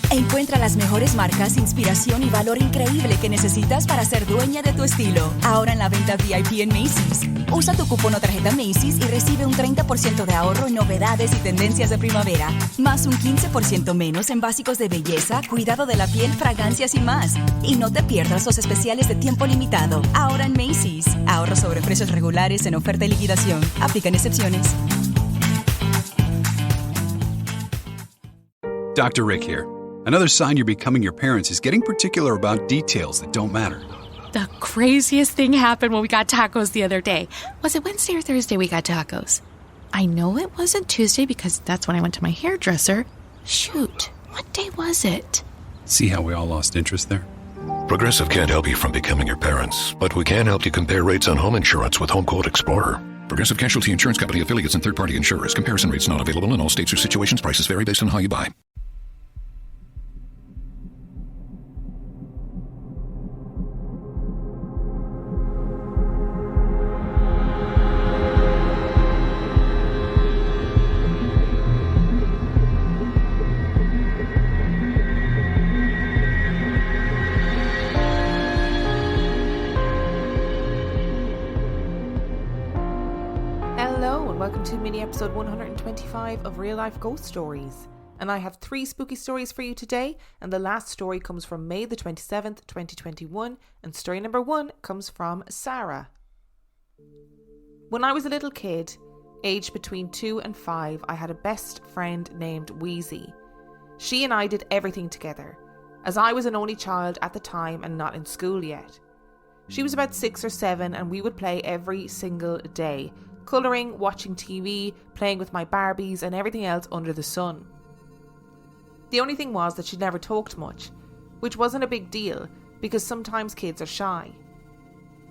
Encuentra las mejores marcas, inspiración y valor increíble que necesitas para ser dueña de tu estilo. Ahora en la venta VIP en Macy's. Usa tu cupón o tarjeta Macy's y recibe un 30% de ahorro en novedades y tendencias de primavera. Más un 15% menos en básicos de belleza, cuidado de la piel, fragancias y más. Y no te pierdas los especiales de tiempo limitado. Ahora en Macy's. Ahorro sobre precios regulares en oferta y liquidación. Aplican excepciones. Dr. Rick here. Another sign you're becoming your parents is getting particular about details that don't matter. The craziest thing happened when we got tacos the other day. Was it Wednesday or Thursday we got tacos? I know it wasn't Tuesday because that's when I went to my hairdresser. Shoot, what day was it? See how we all lost interest there? Progressive can't help you from becoming your parents, but we can help you compare rates on home insurance with Home Quote Explorer. Progressive Casualty Insurance Company affiliates and third-party insurers. Comparison rates not available in all states or situations. Prices vary based on how you buy. Welcome to mini episode 125 of Real Life Ghost Stories. And I have 3 spooky stories for you today, and the last story comes from May the 27th, 2021, and story number 1 comes from Sarah. When I was a little kid, aged between 2 and 5, I had a best friend named Wheezy. She and I did everything together, as I was an only child at the time and not in school yet. She was about 6 or 7 and we would play every single day, colouring, watching TV, playing with my Barbies and everything else under the sun. The only thing was that she never talked much, which wasn't a big deal because sometimes kids are shy.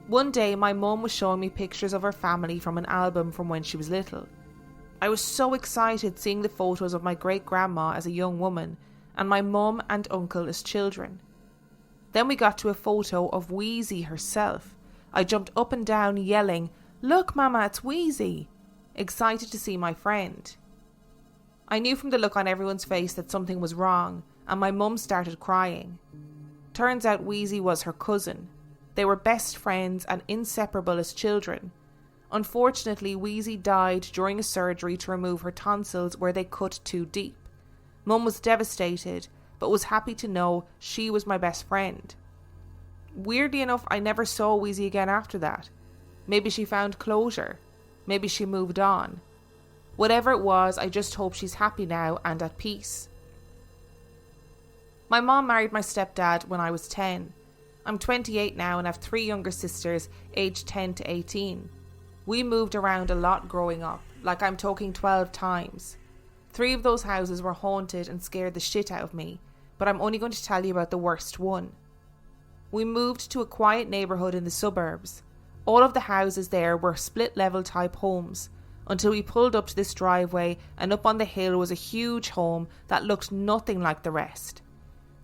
One day my mum was showing me pictures of her family from an album from when she was little. I was so excited seeing the photos of my great-grandma as a young woman and my mum and uncle as children. Then we got to a photo of Wheezy herself. I jumped up and down yelling, "Look, Mama, it's Wheezy!" excited to see my friend. I knew from the look on everyone's face that something was wrong, and my mum started crying. Turns out Wheezy was her cousin. They were best friends and inseparable as children. Unfortunately, Wheezy died during a surgery to remove her tonsils where they cut too deep. Mum was devastated, but was happy to know she was my best friend. Weirdly enough, I never saw Wheezy again after that. Maybe she found closure. Maybe she moved on. Whatever it was, I just hope she's happy now and at peace. My mom married my stepdad when I was 10. I'm 28 now and have 3 younger sisters aged 10 to 18. We moved around a lot growing up, like I'm talking 12 times. 3 of those houses were haunted and scared the shit out of me, but I'm only going to tell you about the worst one. We moved to a quiet neighbourhood in the suburbs. All of the houses there were split-level type homes, until we pulled up to this driveway and up on the hill was a huge home that looked nothing like the rest.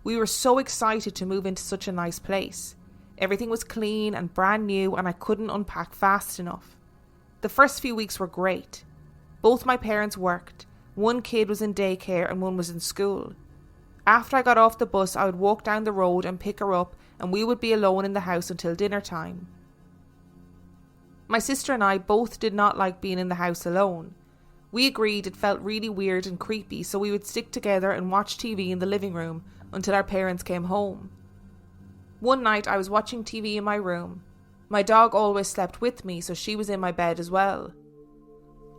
We were so excited to move into such a nice place. Everything was clean and brand new and I couldn't unpack fast enough. The first few weeks were great. Both my parents worked. One kid was in daycare and one was in school. After I got off the bus, I would walk down the road and pick her up and we would be alone in the house until dinner time. My sister and I both did not like being in the house alone. We agreed it felt really weird and creepy, so we would stick together and watch TV in the living room until our parents came home. One night I was watching TV in my room. My dog always slept with me, so she was in my bed as well.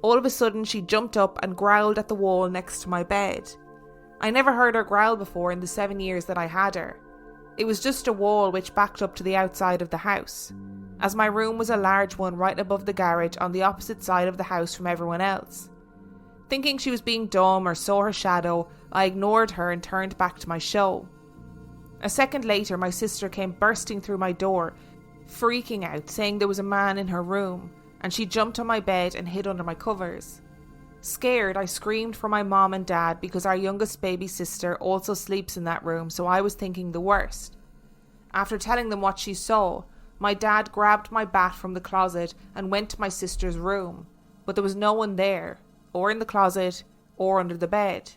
All of a sudden she jumped up and growled at the wall next to my bed. I never heard her growl before in the 7 years that I had her. It was just a wall which backed up to the outside of the house, as my room was a large one right above the garage on the opposite side of the house from everyone else. Thinking she was being dumb or saw her shadow, I ignored her and turned back to my show. A second later, my sister came bursting through my door, freaking out, saying there was a man in her room, and she jumped on my bed and hid under my covers. Scared, I screamed for my mom and dad because our youngest baby sister also sleeps in that room, so I was thinking the worst. After telling them what she saw, my dad grabbed my bat from the closet and went to my sister's room, but there was no one there, or in the closet, or under the bed.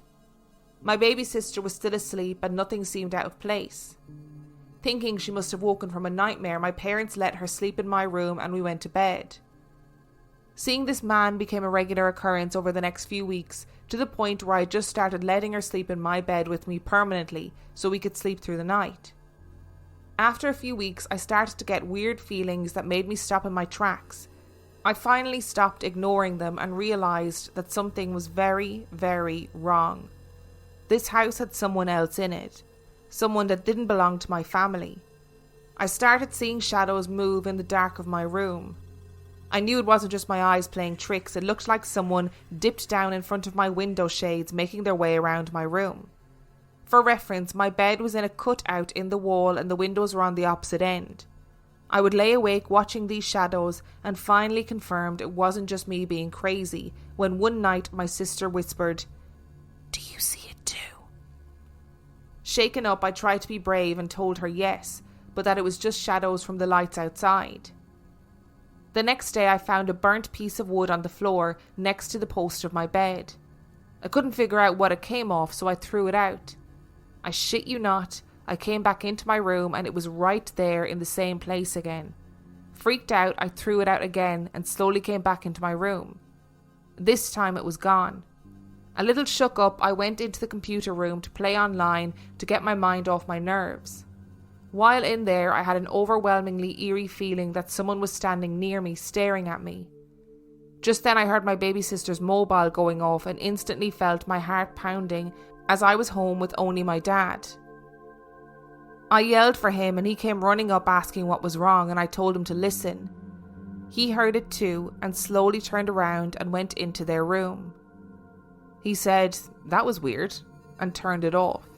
My baby sister was still asleep and nothing seemed out of place. Thinking she must have woken from a nightmare, my parents let her sleep in my room and we went to bed. Seeing this man became a regular occurrence over the next few weeks, to the point where I just started letting her sleep in my bed with me permanently so we could sleep through the night. After a few weeks, I started to get weird feelings that made me stop in my tracks. I finally stopped ignoring them and realised that something was very, very wrong. This house had someone else in it. Someone that didn't belong to my family. I started seeing shadows move in the dark of my room. I knew it wasn't just my eyes playing tricks. It looked like someone dipped down in front of my window shades, making their way around my room. For reference, my bed was in a cutout in the wall and the windows were on the opposite end. I would lay awake watching these shadows and finally confirmed it wasn't just me being crazy when one night my sister whispered, "Do you see it too?" Shaken up, I tried to be brave and told her yes, but that it was just shadows from the lights outside. The next day I found a burnt piece of wood on the floor next to the post of my bed. I couldn't figure out what it came off, so I threw it out. I shit you not, I came back into my room and it was right there in the same place again. Freaked out, I threw it out again and slowly came back into my room. This time it was gone. A little shook up, I went into the computer room to play online to get my mind off my nerves. While in there, I had an overwhelmingly eerie feeling that someone was standing near me, staring at me. Just then I heard my baby sister's mobile going off and instantly felt my heart pounding as I was home with only my dad. I yelled for him and he came running up asking what was wrong, and I told him to listen. He heard it too and slowly turned around and went into their room. He said, "That was weird," and turned it off.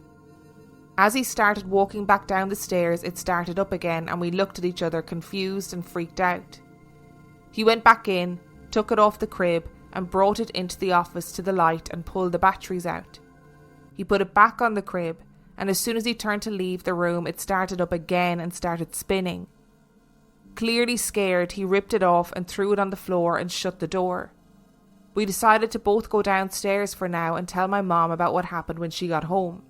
As he started walking back down the stairs, it started up again and we looked at each other confused and freaked out. He went back in, took it off the crib and brought it into the office to the light and pulled the batteries out. He put it back on the crib, and as soon as he turned to leave the room, it started up again and started spinning. Clearly scared, he ripped it off and threw it on the floor and shut the door. We decided to both go downstairs for now and tell my mom about what happened when she got home.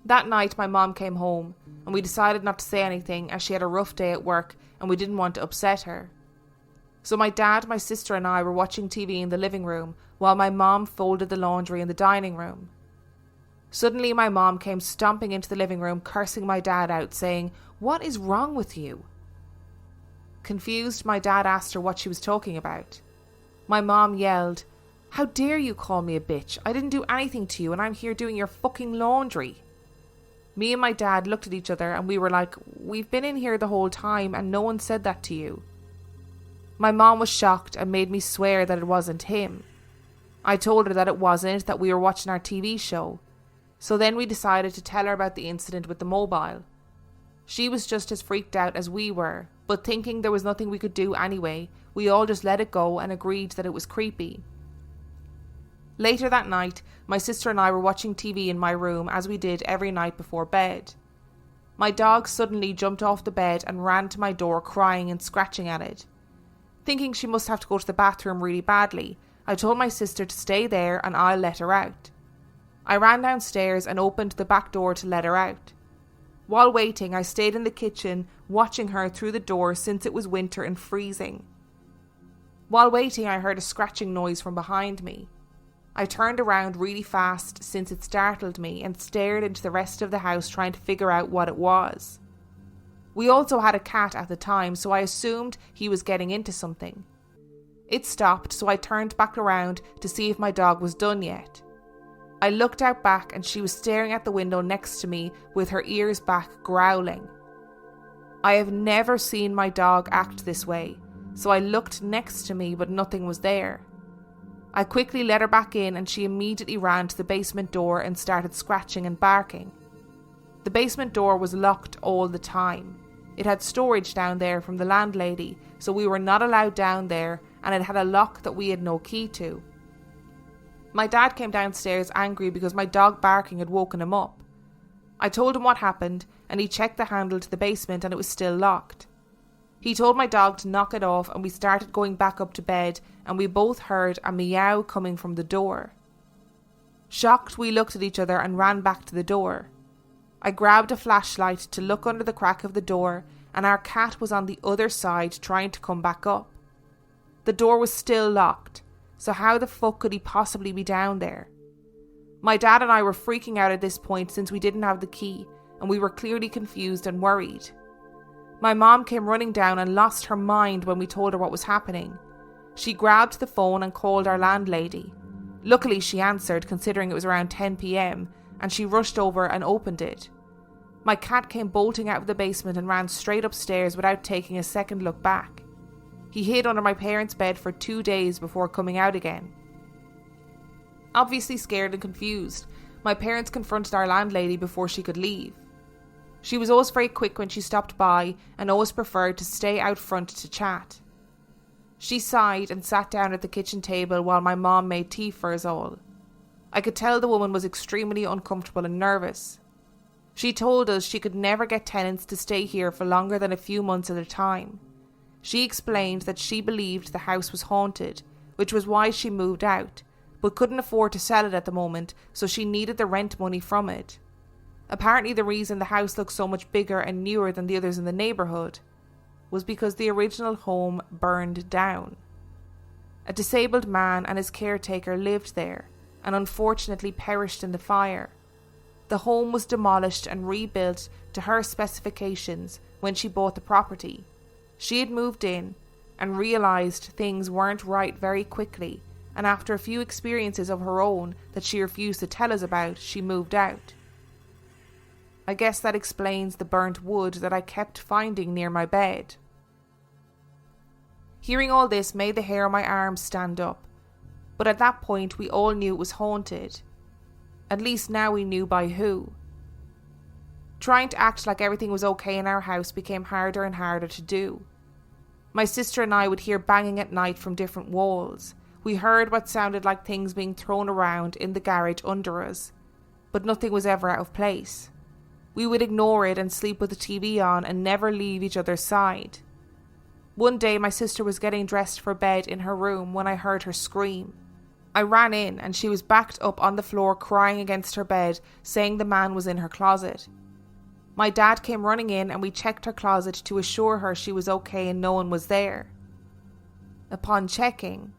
That night my mom came home and we decided not to say anything as she had a rough day at work and we didn't want to upset her. So my dad, my sister and I were watching TV in the living room while my mom folded the laundry in the dining room. Suddenly my mom came stomping into the living room, cursing my dad out, saying, "What is wrong with you?" Confused, my dad asked her what she was talking about. My mom yelled, "How dare you call me a bitch? I didn't do anything to you and I'm here doing your fucking laundry." Me and my dad looked at each other and we were like, "We've been in here the whole time and no one said that to you." My mom was shocked and made me swear that it wasn't him. I told her that it wasn't, that we were watching our TV show. So then we decided to tell her about the incident with the mobile. She was just as freaked out as we were, but thinking there was nothing we could do anyway, we all just let it go and agreed that it was creepy. Later that night, my sister and I were watching TV in my room as we did every night before bed. My dog suddenly jumped off the bed and ran to my door crying and scratching at it. Thinking she must have to go to the bathroom really badly, I told my sister to stay there and I'll let her out. I ran downstairs and opened the back door to let her out. While waiting, I stayed in the kitchen watching her through the door since it was winter and freezing. While waiting, I heard a scratching noise from behind me. I turned around really fast since it startled me and stared into the rest of the house trying to figure out what it was. We also had a cat at the time, so I assumed he was getting into something. It stopped, so I turned back around to see if my dog was done yet. I looked out back and she was staring at the window next to me with her ears back, growling. I have never seen my dog act this way, so I looked next to me but nothing was there. I quickly let her back in and she immediately ran to the basement door and started scratching and barking. The basement door was locked all the time. It had storage down there from the landlady, so we were not allowed down there, and it had a lock that we had no key to. My dad came downstairs angry because my dog barking had woken him up. I told him what happened and he checked the handle to the basement and it was still locked. He told my dog to knock it off and we started going back up to bed and we both heard a meow coming from the door. Shocked, we looked at each other and ran back to the door. I grabbed a flashlight to look under the crack of the door, and our cat was on the other side trying to come back up. The door was still locked, so how the fuck could he possibly be down there? My dad and I were freaking out at this point since we didn't have the key, and we were clearly confused and worried. My mom came running down and lost her mind when we told her what was happening. She grabbed the phone and called our landlady. Luckily she answered, considering it was around 10 p.m, and she rushed over and opened it. My cat came bolting out of the basement and ran straight upstairs without taking a second look back. He hid under my parents' bed for 2 days before coming out again. Obviously scared and confused, my parents confronted our landlady before she could leave. She was always very quick when she stopped by and always preferred to stay out front to chat. She sighed and sat down at the kitchen table while my mom made tea for us all. I could tell the woman was extremely uncomfortable and nervous. She told us she could never get tenants to stay here for longer than a few months at a time. She explained that she believed the house was haunted, which was why she moved out, but couldn't afford to sell it at the moment, so she needed the rent money from it. Apparently the reason the house looked so much bigger and newer than the others in the neighbourhood was because the original home burned down. A disabled man and his caretaker lived there, and unfortunately perished in the fire. The home was demolished and rebuilt to her specifications when she bought the property. She had moved in and realised things weren't right very quickly, and after a few experiences of her own that she refused to tell us about, she moved out. I guess that explains the burnt wood that I kept finding near my bed. Hearing all this made the hair on my arms stand up, but at that point we all knew it was haunted. At least now we knew by who. Trying to act like everything was okay in our house became harder and harder to do. My sister and I would hear banging at night from different walls. We heard what sounded like things being thrown around in the garage under us, but nothing was ever out of place. We would ignore it and sleep with the TV on and never leave each other's side. One day my sister was getting dressed for bed in her room when I heard her scream. I ran in and she was backed up on the floor crying against her bed, saying the man was in her closet. My dad came running in and we checked her closet to assure her she was okay and no one was there. Upon checking,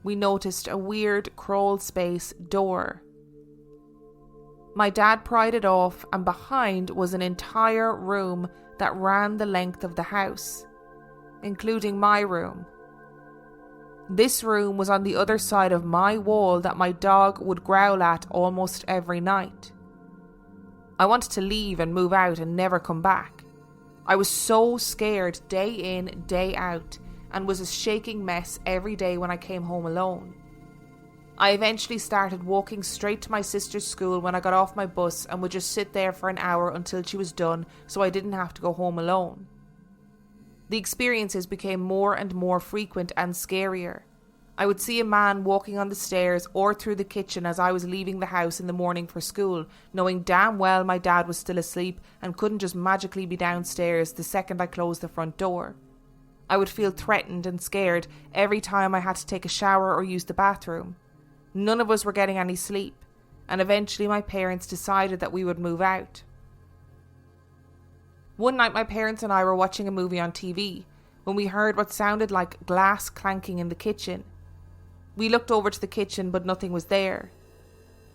we noticed a weird crawl space door. My dad pried it off and behind was an entire room that ran the length of the house, including my room. This room was on the other side of my wall that my dog would growl at almost every night. I wanted to leave and move out and never come back. I was so scared day in, day out, and was a shaking mess every day when I came home alone. I eventually started walking straight to my sister's school when I got off my bus and would just sit there for an hour until she was done so I didn't have to go home alone. The experiences became more and more frequent and scarier. I would see a man walking on the stairs or through the kitchen as I was leaving the house in the morning for school, knowing damn well my dad was still asleep and couldn't just magically be downstairs the second I closed the front door. I would feel threatened and scared every time I had to take a shower or use the bathroom. None of us were getting any sleep, and eventually my parents decided that we would move out. One night my parents and I were watching a movie on TV when we heard what sounded like glass clanking in the kitchen. We looked over to the kitchen but nothing was there.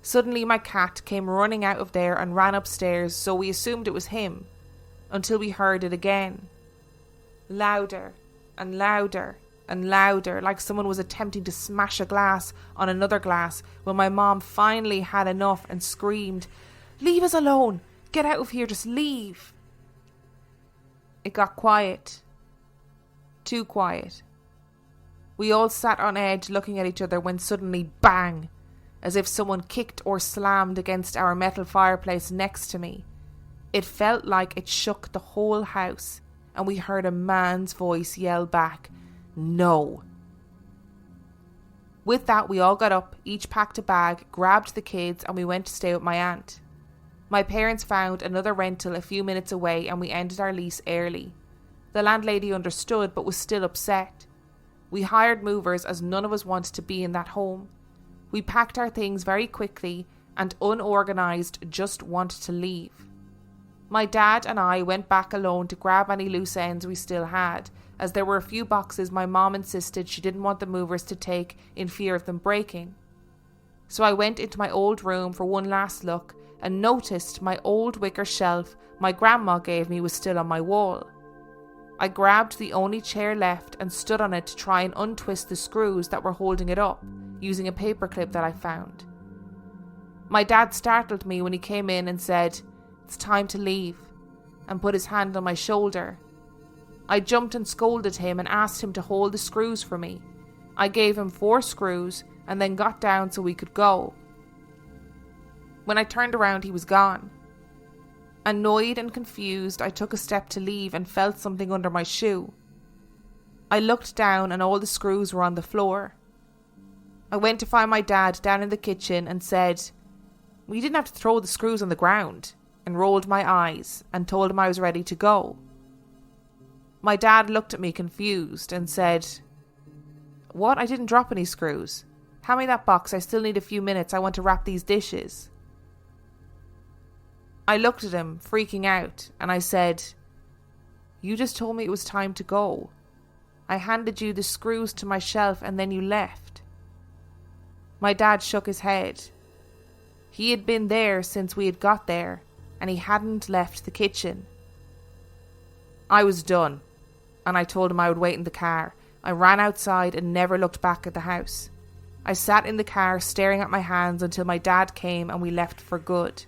Suddenly my cat came running out of there and ran upstairs, so we assumed it was him, until we heard it again. Louder and louder and louder, like someone was attempting to smash a glass on another glass, when my mom finally had enough and screamed, "Leave us alone! Get out of here, just leave!" It got quiet. Too quiet. We all sat on edge looking at each other when suddenly bang, as if someone kicked or slammed against our metal fireplace next to me. It felt like it shook the whole house, and we heard a man's voice yell back, "No." With that, we all got up, each packed a bag, grabbed the kids, and we went to stay with my aunt. My parents found another rental a few minutes away and we ended our lease early. The landlady understood but was still upset. We hired movers as none of us wanted to be in that home. We packed our things very quickly and, unorganised, just wanted to leave. My dad and I went back alone to grab any loose ends we still had, as there were a few boxes my mom insisted she didn't want the movers to take in fear of them breaking. So I went into my old room for one last look and noticed my old wicker shelf my grandma gave me was still on my wall. I grabbed the only chair left and stood on it to try and untwist the screws that were holding it up, using a paperclip that I found. My dad startled me when he came in and said, "It's time to leave," and put his hand on my shoulder. I jumped and scolded him and asked him to hold the screws for me. I gave him 4 screws and then got down so we could go. When I turned around, he was gone. Annoyed and confused, I took a step to leave and felt something under my shoe. I looked down and all the screws were on the floor. I went to find my dad down in the kitchen and said, "We didn't have to throw the screws on the ground," and rolled my eyes and told him I was ready to go. My dad looked at me confused and said, "What? I didn't drop any screws. Hand me that box. I still need a few minutes. I want to wrap these dishes." I looked at him, freaking out, and I said, "You just told me it was time to go. I handed you the screws to my shelf and then you left." My dad shook his head. He had been there since we had got there, and he hadn't left the kitchen. I was done, and I told him I would wait in the car. I ran outside and never looked back at the house. I sat in the car staring at my hands until my dad came and we left for good.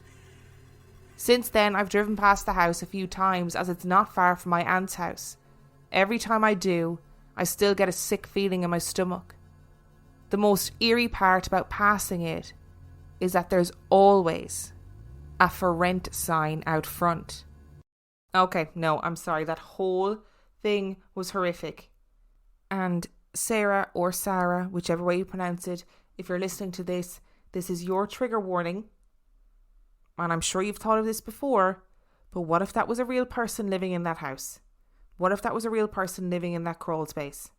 Since then, I've driven past the house a few times as it's not far from my aunt's house. Every time I do, I still get a sick feeling in my stomach. The most eerie part about passing it is that there's always a "for rent" sign out front. Okay, no, I'm sorry, that whole thing was horrific. And Sarah, or Sarah, whichever way you pronounce it, if you're listening to this, this is your trigger warning. And I'm sure you've thought of this before, but what if that was a real person living in that house? What if that was a real person living in that crawl space?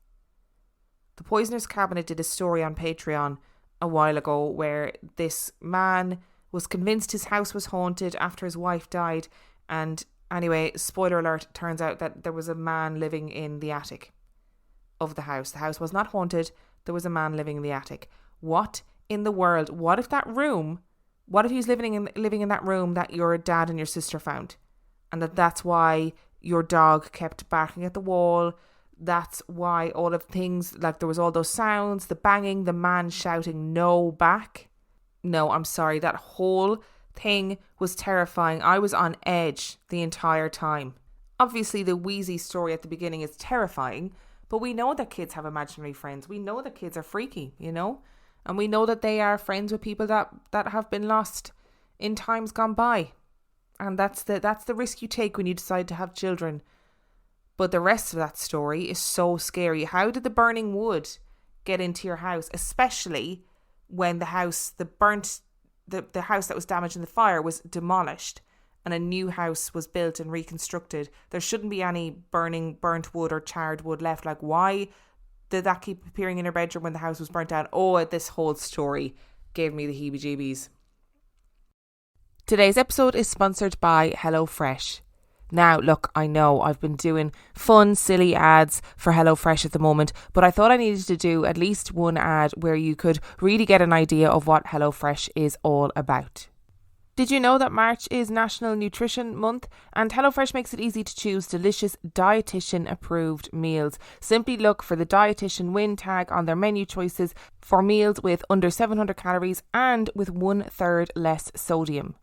The Poisoner's Cabinet did a story on Patreon a while ago where this man was convinced his house was haunted after his wife died, and anyway, spoiler alert, turns out that there was a man living in the attic of the house. The house was not haunted, there was a man living in the attic. What in the world? What if he's living in that room that your dad and your sister found, and that's why your dog kept barking at the wall? That's why all of things, like there was all those sounds, the banging, the man shouting no back. No, I'm sorry, that whole thing was terrifying. I was on edge the entire time. Obviously the wheezy story at the beginning is terrifying, but we know that kids have imaginary friends. We know that kids are freaky, you know? And we know that they are friends with people that have been lost in times gone by. And that's the risk you take when you decide to have children. But the rest of that story is so scary. How did the burning wood get into your house? Especially when the house that was damaged in the fire was demolished and a new house was built and reconstructed. There shouldn't be any burnt wood or charred wood left. Like, why did that keep appearing in her bedroom when the house was burnt down? Oh, this whole story gave me the heebie-jeebies. Today's episode is sponsored by HelloFresh. Now, look, I know I've been doing fun, silly ads for HelloFresh at the moment, but I thought I needed to do at least one ad where you could really get an idea of what HelloFresh is all about. Did you know that March is National Nutrition Month? And HelloFresh makes it easy to choose delicious dietitian-approved meals. Simply look for the Dietitian Win tag on their menu choices for meals with under 700 calories and with 1/3 less sodium.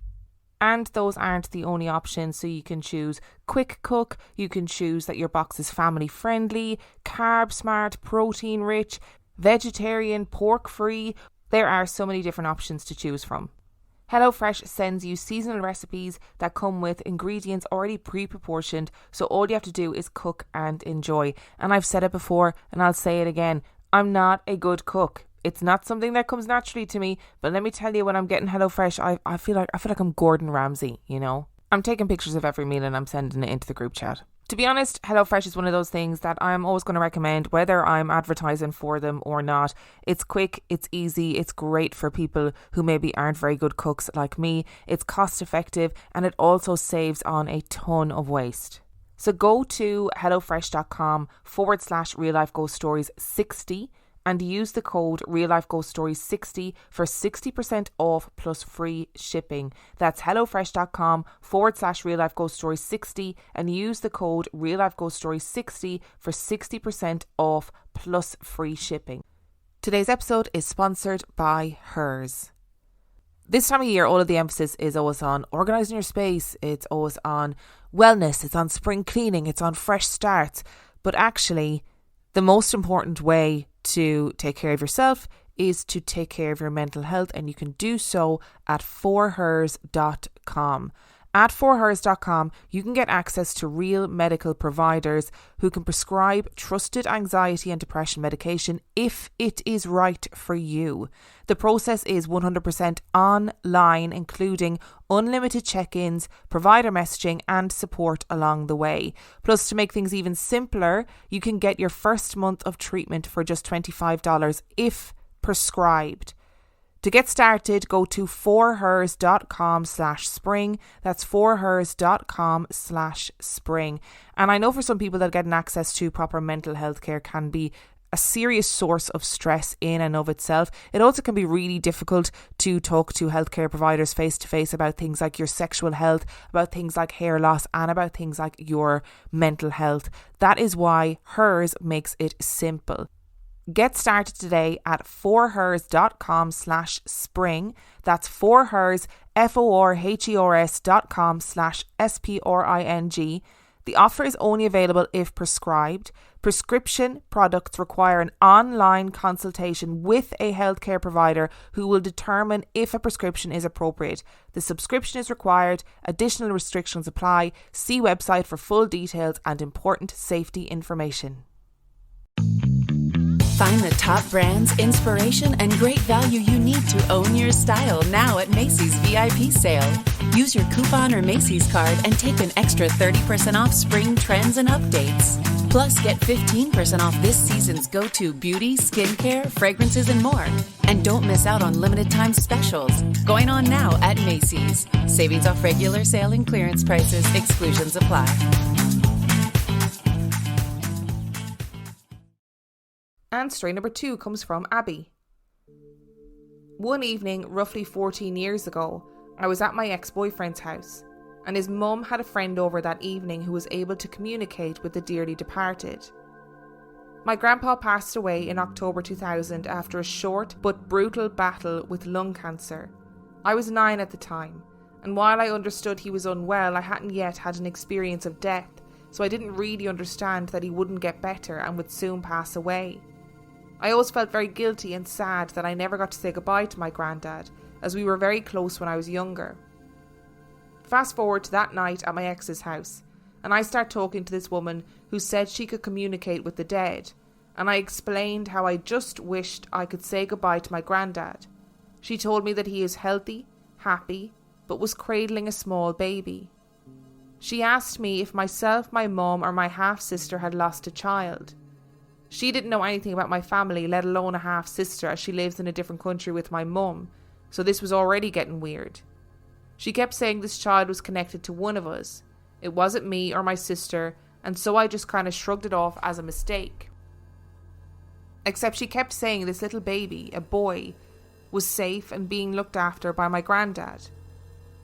And those aren't the only options, so you can choose quick cook, you can choose that your box is family friendly, carb smart, protein rich, vegetarian, pork free. There are so many different options to choose from. HelloFresh sends you seasonal recipes that come with ingredients already pre-proportioned, so all you have to do is cook and enjoy. And I've said it before and I'll say it again, I'm not a good cook. It's not something that comes naturally to me, but let me tell you, when I'm getting HelloFresh, I feel like I'm Gordon Ramsay, you know? I'm taking pictures of every meal and I'm sending it into the group chat. To be honest, HelloFresh is one of those things that I'm always going to recommend whether I'm advertising for them or not. It's quick, it's easy, it's great for people who maybe aren't very good cooks like me. It's cost effective and it also saves on a ton of waste. So go to hellofresh.com/real life ghost stories 60 and use the code Real Life Ghost Stories 60 for 60% off plus free shipping. That's hellofresh.com/Real Life Ghost Stories 60 and use the code Real Life Ghost Stories 60 for 60% off plus free shipping. Today's episode is sponsored by Hers. This time of year, all of the emphasis is always on organising your space. It's always on wellness. It's on spring cleaning. It's on fresh starts. But actually, the most important way to take care of yourself is to take care of your mental health, and you can do so at forhers.com. At forhers.com, you can get access to real medical providers who can prescribe trusted anxiety and depression medication if it is right for you. The process is 100% online, including unlimited check-ins, provider messaging and support along the way. Plus, to make things even simpler, you can get your first month of treatment for just $25 if prescribed. To get started, go to forhers.com/spring. That's forhers.com/spring. And I know for some people that getting access to proper mental health care can be a serious source of stress in and of itself. It also can be really difficult to talk to healthcare providers face to face about things like your sexual health, about things like hair loss, and about things like your mental health. That is why Hers makes it simple. Get started today at forhers.com/spring. That's forhers, forhers.com/spring. The offer is only available if prescribed. Prescription products require an online consultation with a healthcare provider who will determine if a prescription is appropriate. The subscription is required. Additional restrictions apply. See website for full details and important safety information. Find the top brands, inspiration, and great value you need to own your style now at Macy's VIP sale. Use your coupon or Macy's card and take an extra 30% off spring trends and updates. Plus, get 15% off this season's go-to beauty, skincare, fragrances, and more. And don't miss out on limited time specials going on now at Macy's. Savings off regular sale and clearance prices. Exclusions apply. And story number 2 comes from Abby. One evening, roughly 14 years ago, I was at my ex-boyfriend's house, and his mum had a friend over that evening who was able to communicate with the dearly departed. My grandpa passed away in October 2000 after a short but brutal battle with lung cancer. I was 9 at the time, and while I understood he was unwell, I hadn't yet had an experience of death, so I didn't really understand that he wouldn't get better and would soon pass away. I always felt very guilty and sad that I never got to say goodbye to my granddad, as we were very close when I was younger. Fast forward to that night at my ex's house, and I start talking to this woman who said she could communicate with the dead, and I explained how I just wished I could say goodbye to my granddad. She told me that he is healthy, happy, but was cradling a small baby. She asked me if myself, my mum, or my half-sister had lost a child. She didn't know anything about my family, let alone a half-sister, as she lives in a different country with my mum, so this was already getting weird. She kept saying this child was connected to one of us. It wasn't me or my sister, and so I just kind of shrugged it off as a mistake. Except she kept saying this little baby, a boy, was safe and being looked after by my granddad.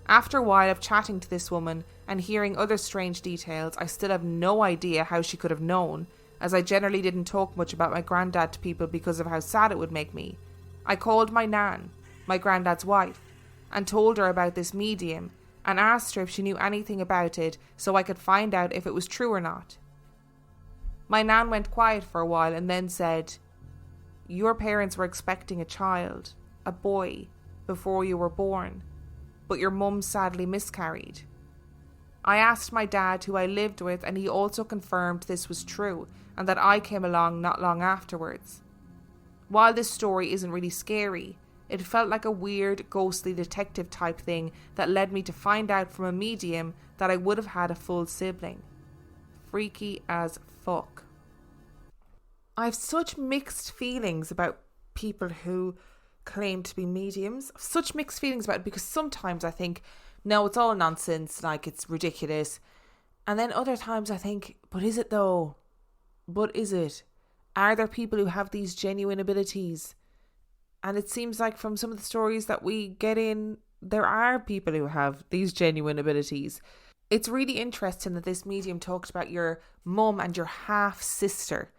After a while of chatting to this woman and hearing other strange details, I still have no idea how she could have known, as I generally didn't talk much about my granddad to people because of how sad it would make me. I called my nan, my granddad's wife, and told her about this medium and asked her if she knew anything about it so I could find out if it was true or not. My nan went quiet for a while and then said, "Your parents were expecting a child, a boy, before you were born, but your mum sadly miscarried." I asked my dad, who I lived with, and he also confirmed this was true and that I came along not long afterwards. While this story isn't really scary, It felt like a weird, ghostly detective type thing that led me to find out from a medium that I would have had a full sibling. Freaky as fuck. I have such mixed feelings about people who claim to be mediums. Such mixed feelings about it, because sometimes I think, no, it's all nonsense, like it's ridiculous. And then other times I think, but is it though? But is it? Are there people who have these genuine abilities? And it seems like from some of the stories that we get in, there are people who have these genuine abilities. It's really interesting that this medium talked about your mum and your half-sister.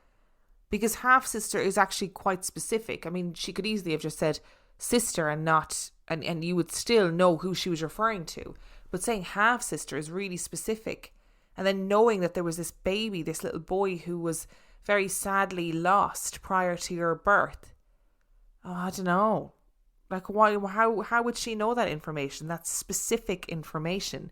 Because half-sister is actually quite specific. I mean, she could easily have just said sister and not, and you would still know who she was referring to. But saying half-sister is really specific. And then knowing that there was this baby, this little boy who was very sadly lost prior to your birth. Oh, I don't know. Like, why? How would she know that information? That's specific information.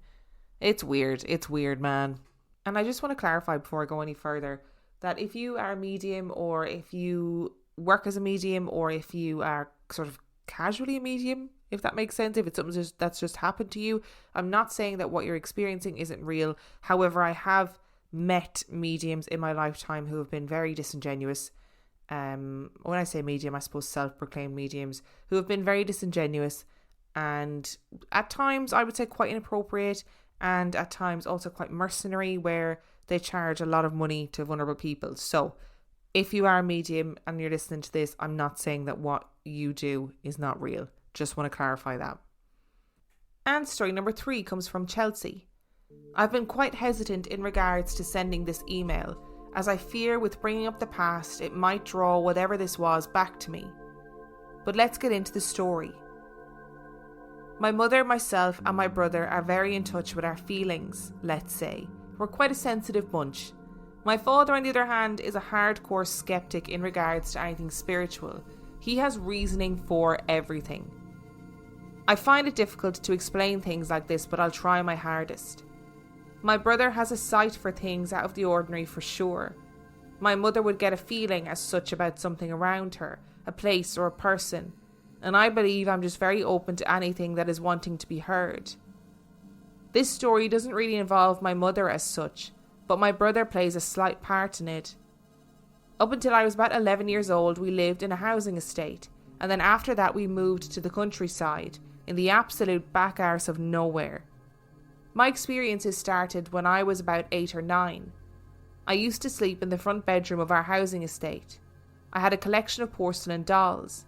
It's weird. It's weird, man. And I just want to clarify before I go any further that if you are a medium, or if you work as a medium, or if you are sort of casually a medium, if that makes sense, if it's something that's just happened to you, I'm not saying that what you're experiencing isn't real. However, I have met mediums in my lifetime who have been very disingenuous. When I say medium, I suppose self-proclaimed mediums who have been very disingenuous, and at times I would say quite inappropriate, and at times also quite mercenary, where they charge a lot of money to vulnerable people. So if you are a medium and you're listening to this, I'm not saying that what you do is not real. Just want to clarify that. And story number 3 comes from Chelsea. I've been quite hesitant in regards to sending this email, as I fear with bringing up the past it might draw whatever this was back to me. But let's get into the story. My mother, myself and my brother are very in touch with our feelings, let's say. We're quite a sensitive bunch. My father, on the other hand, is a hardcore skeptic in regards to anything spiritual. He has reasoning for everything. I find it difficult to explain things like this, but I'll try my hardest. My brother has a sight for things out of the ordinary for sure. My mother would get a feeling as such about something around her, a place or a person, and I believe I'm just very open to anything that is wanting to be heard. This story doesn't really involve my mother as such, but my brother plays a slight part in it. Up until I was about 11 years old, we lived in a housing estate, and then after that we moved to the countryside, in the absolute back arse of nowhere. My experiences started when I was about 8 or 9. I used to sleep in the front bedroom of our housing estate. I had a collection of porcelain dolls.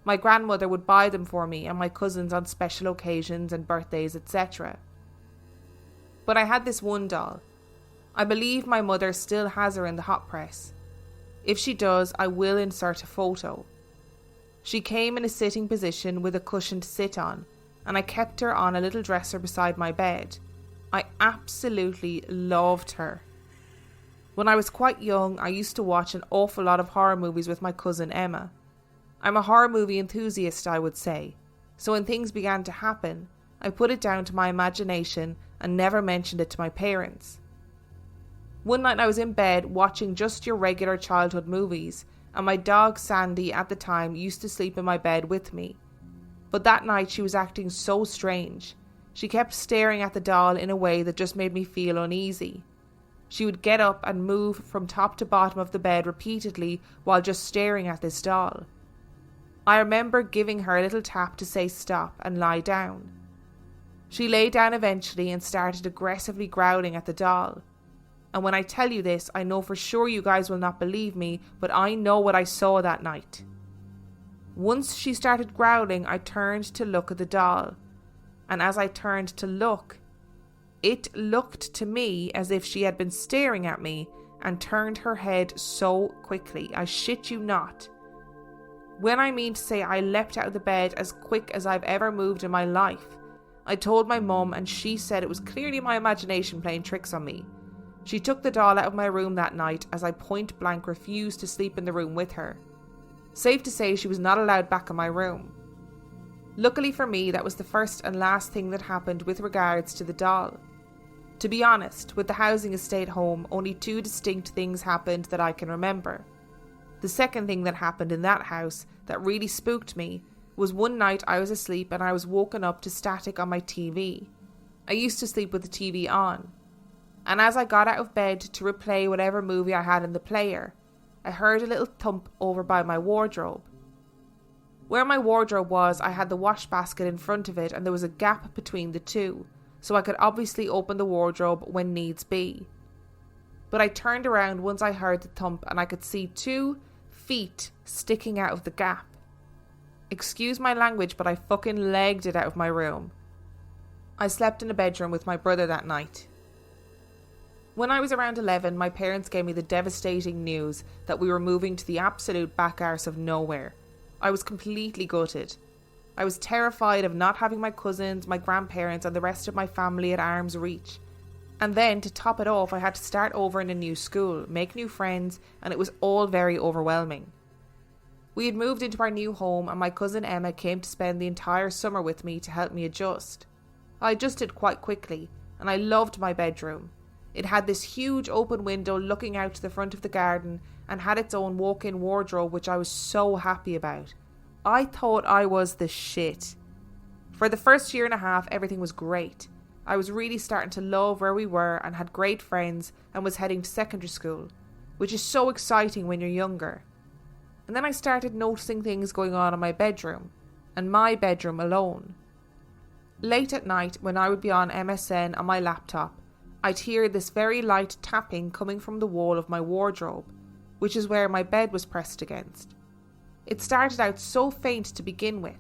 My grandmother would buy them for me and my cousins on special occasions and birthdays, etc. But I had this one doll. I believe my mother still has her in the hot press. If she does, I will insert a photo. She came in a sitting position with a cushion to sit on, and I kept her on a little dresser beside my bed. I absolutely loved her. When I was quite young, I used to watch an awful lot of horror movies with my cousin Emma. I'm a horror movie enthusiast, I would say, so when things began to happen, I put it down to my imagination and never mentioned it to my parents. One night I was in bed watching just your regular childhood movies, and my dog Sandy at the time used to sleep in my bed with me. But that night she was acting so strange. She kept staring at the doll in a way that just made me feel uneasy. She would get up and move from top to bottom of the bed repeatedly while just staring at this doll. I remember giving her a little tap to say stop and lie down. She lay down eventually and started aggressively growling at the doll. And when I tell you this, I know for sure you guys will not believe me, but I know what I saw that night. Once she started growling, I turned to look at the doll. And as I turned to look, it looked to me as if she had been staring at me and turned her head so quickly. I shit you not. When I mean to say I leapt out of the bed as quick as I've ever moved in my life. I told my mum and she said it was clearly my imagination playing tricks on me. She took the doll out of my room that night as I point blank refused to sleep in the room with her. Safe to say she was not allowed back in my room. Luckily for me, that was the first and last thing that happened with regards to the doll. To be honest, with the housing estate home, only 2 distinct things happened that I can remember. The second thing that happened in that house that really spooked me was one night I was asleep and I was woken up to static on my TV. I used to sleep with the TV on. And as I got out of bed to replay whatever movie I had in the player, I heard a little thump over by my wardrobe. Where my wardrobe was, I had the wash basket in front of it and there was a gap between the two, so I could obviously open the wardrobe when needs be. But I turned around once I heard the thump and I could see 2 feet sticking out of the gap. Excuse my language, but I fucking legged it out of my room. I slept in a bedroom with my brother that night. When I was around 11, my parents gave me the devastating news that we were moving to the absolute back arse of nowhere. I was completely gutted. I was terrified of not having my cousins, my grandparents and the rest of my family at arm's reach. And then, to top it off, I had to start over in a new school, make new friends, and it was all very overwhelming. We had moved into our new home and my cousin Emma came to spend the entire summer with me to help me adjust. I adjusted quite quickly, and I loved my bedroom. It had this huge open window looking out to the front of the garden and had its own walk-in wardrobe, which I was so happy about. I thought I was the shit. For the first year and a half, everything was great. I was really starting to love where we were and had great friends and was heading to secondary school, which is so exciting when you're younger. And then I started noticing things going on in my bedroom, and my bedroom alone. Late at night, when I would be on MSN on my laptop, I'd hear this very light tapping coming from the wall of my wardrobe, which is where my bed was pressed against. It started out so faint to begin with,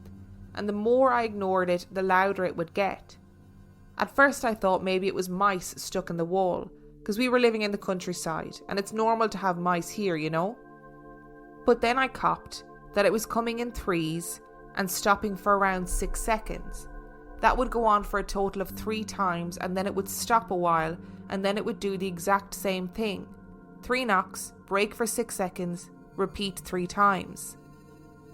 and the more I ignored it, the louder it would get. At first I thought maybe it was mice stuck in the wall, because we were living in the countryside, and it's normal to have mice here, you know? But then I copped that it was coming in threes and stopping for around 6 seconds. That would go on for a total of 3 times, and then it would stop a while, and then it would do the exact same thing. 3 knocks, break for 6 seconds, repeat 3 times.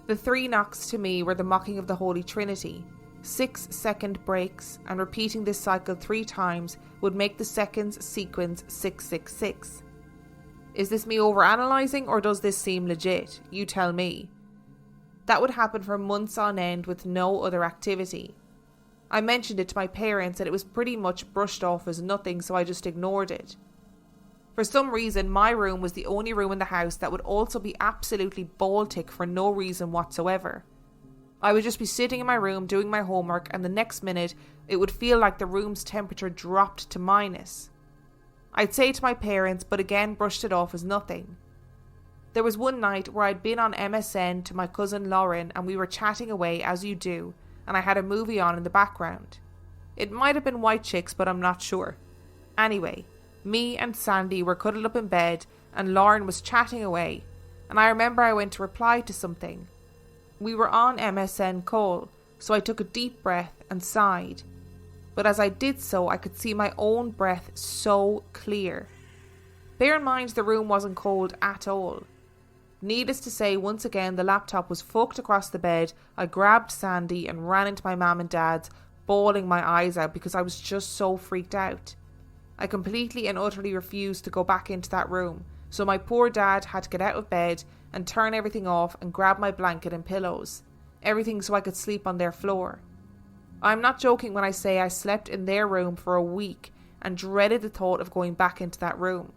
The 3 knocks to me were the mocking of the Holy Trinity. 6-second breaks, and repeating this cycle 3 times would make the seconds sequence 666. Is this me overanalyzing, or does this seem legit? You tell me. That would happen for months on end with no other activity. I mentioned it to my parents and it was pretty much brushed off as nothing, so I just ignored it. For some reason, my room was the only room in the house that would also be absolutely Baltic for no reason whatsoever. I would just be sitting in my room doing my homework and the next minute it would feel like the room's temperature dropped to minus. I'd say it to my parents, but again brushed it off as nothing. There was one night where I'd been on MSN to my cousin Lauren and we were chatting away as you do, and I had a movie on in the background. It might have been White Chicks, but I'm not sure. Anyway, me and Sandy were cuddled up in bed and Lauren was chatting away, and I remember I went to reply to something. We were on MSN call, so I took a deep breath and sighed. But as I did so, I could see my own breath so clear. Bear in mind the room wasn't cold at all. Needless to say, once again the laptop was fucked across the bed. I grabbed Sandy and ran into my mum and dad's, bawling my eyes out because I was just so freaked out. I completely and utterly refused to go back into that room, so my poor dad had to get out of bed and turn everything off and grab my blanket and pillows. Everything so I could sleep on their floor. I'm not joking when I say I slept in their room for a week and dreaded the thought of going back into that room.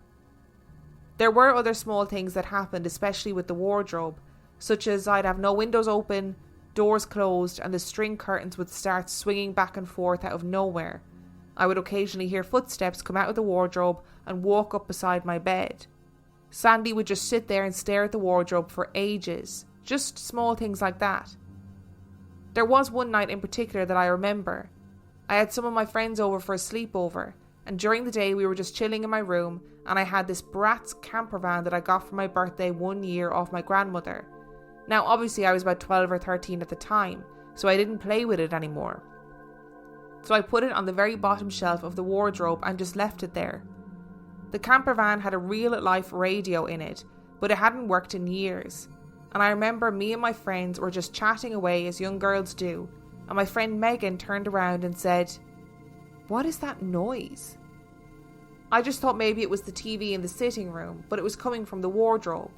There were other small things that happened, especially with the wardrobe, such as I'd have no windows open, doors closed, and the string curtains would start swinging back and forth out of nowhere. I would occasionally hear footsteps come out of the wardrobe and walk up beside my bed. Sandy would just sit there and stare at the wardrobe for ages. Just small things like that. There was one night in particular that I remember. I had some of my friends over for a sleepover, and during the day we were just chilling in my room, and I had this Bratz camper van that I got for my birthday 1 year off my grandmother. Now obviously I was about 12 or 13 at the time, so I didn't play with it anymore. So I put it on the very bottom shelf of the wardrobe and just left it there. The camper van had a real life radio in it, but it hadn't worked in years. And I remember me and my friends were just chatting away as young girls do, and my friend Megan turned around and said, "What is that noise?" I just thought maybe it was the TV in the sitting room, but it was coming from the wardrobe.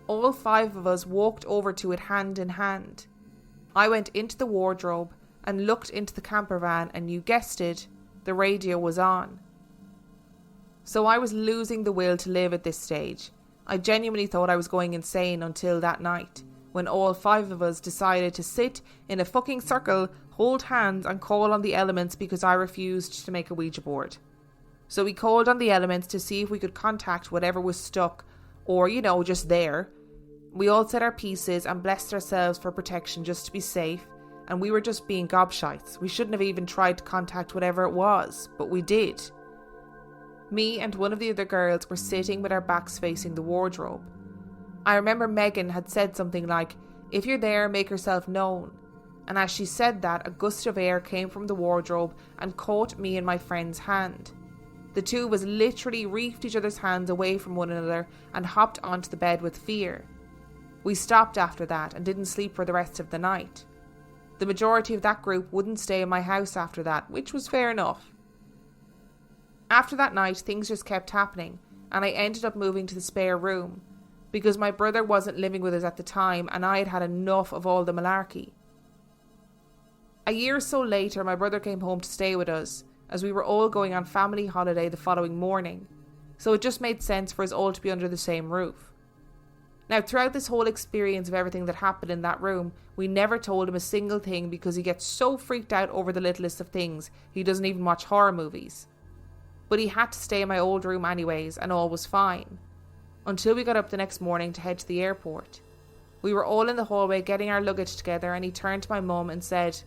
All 5 of us walked over to it hand in hand. I went into the wardrobe and looked into the camper van, and you guessed it, the radio was on. So I was losing the will to live at this stage. I genuinely thought I was going insane until that night, when all 5 of us decided to sit in a fucking circle, hold hands and call on the elements because I refused to make a Ouija board. So we called on the elements to see if we could contact whatever was stuck or, just there. We all said our pieces and blessed ourselves for protection just to be safe, and we were just being gobshites. We shouldn't have even tried to contact whatever it was, but we did. Me and one of the other girls were sitting with our backs facing the wardrobe. I remember Megan had said something like, "If you're there, make yourself known." And as she said that, a gust of air came from the wardrobe and caught me and my friend's hand. The two of us literally reefed each other's hands away from one another and hopped onto the bed with fear. We stopped after that and didn't sleep for the rest of the night. The majority of that group wouldn't stay in my house after that, which was fair enough. After that night, things just kept happening, and I ended up moving to the spare room because my brother wasn't living with us at the time and I had had enough of all the malarkey. A year or so later, my brother came home to stay with us as we were all going on family holiday the following morning, so it just made sense for us all to be under the same roof. Now, throughout this whole experience of everything that happened in that room, we never told him a single thing because he gets so freaked out over the littlest of things, he doesn't even watch horror movies. But he had to stay in my old room anyways, and all was fine. Until we got up the next morning to head to the airport. We were all in the hallway getting our luggage together, and he turned to my mum and said,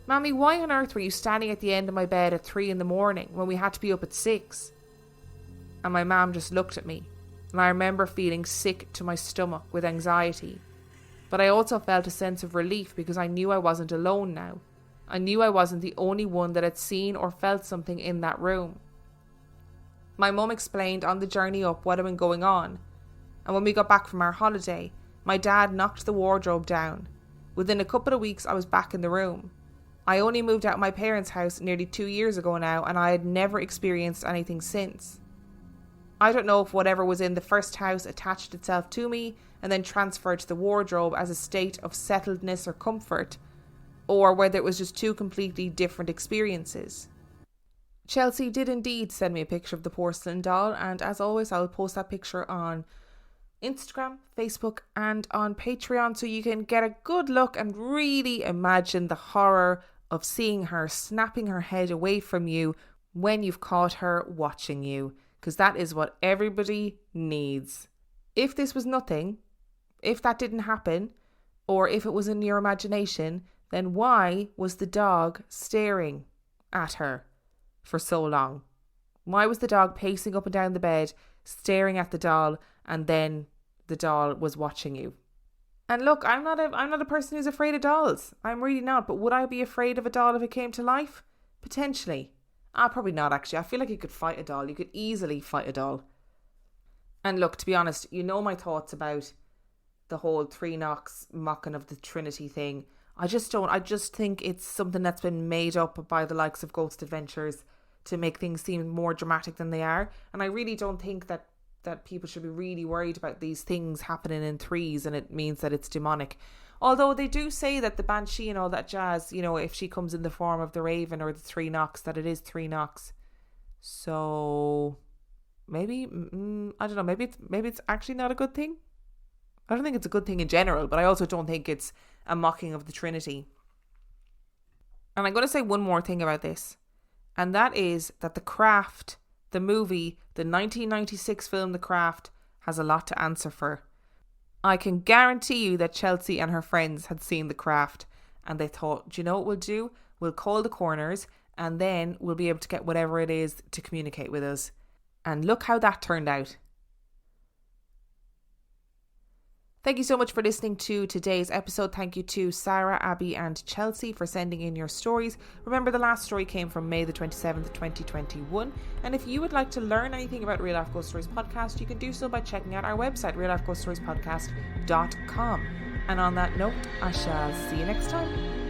"Mammy, why on earth were you standing at the end of my bed at 3 a.m. when we had to be up at 6? And my mum just looked at me, and I remember feeling sick to my stomach with anxiety. But I also felt a sense of relief because I knew I wasn't alone now. I knew I wasn't the only one that had seen or felt something in that room. My mum explained on the journey up what had been going on, and when we got back from our holiday, my dad knocked the wardrobe down. Within a couple of weeks, I was back in the room. I only moved out of my parents' house nearly 2 years ago now, and I had never experienced anything since. I don't know if whatever was in the first house attached itself to me and then transferred to the wardrobe as a state of settledness or comfort, or whether it was just 2 completely different experiences. Chelsea did indeed send me a picture of the porcelain doll, and as always, I will post that picture on Instagram, Facebook, and on Patreon so you can get a good look and really imagine the horror of seeing her snapping her head away from you when you've caught her watching you, because that is what everybody needs. If this was nothing, if that didn't happen, or if it was in your imagination, then why was the dog staring at her for so long? Why was the dog pacing up and down the bed, staring at the doll, and then the doll was watching you? And look, I'm not a person who's afraid of dolls. I'm really not. But would I be afraid of a doll if it came to life? Potentially. Probably not, actually. I feel like you could fight a doll. You could easily fight a doll. And look, to be honest, you know my thoughts about the whole 3 knocks mocking of the Trinity thing. I just think it's something that's been made up by the likes of Ghost Adventures to make things seem more dramatic than they are. And I really don't think that people should be really worried about these things happening in 3s and it means that it's demonic. Although they do say that the Banshee and all that jazz, if she comes in the form of the Raven or the 3 knocks, that it is 3 knocks. So maybe, I don't know, maybe it's actually not a good thing. I don't think it's a good thing in general, but I also don't think it's a mocking of the Trinity. And I'm going to say one more thing about this, and that is that The Craft, the movie, the 1996 film The Craft, has a lot to answer for. I can guarantee you that Chelsea and her friends had seen The Craft and they thought, do you know what we'll do? We'll call the Corners and then we'll be able to get whatever it is to communicate with us. And look how that turned out. Thank you so much for listening to today's episode. Thank you to Sarah, Abby and Chelsea for sending in your stories. Remember, the last story came from May the 27th, 2021. And if you would like to learn anything about Real Life Ghost Stories Podcast, you can do so by checking out our website, reallifeghoststoriespodcast.com. And on that note, I shall see you next time.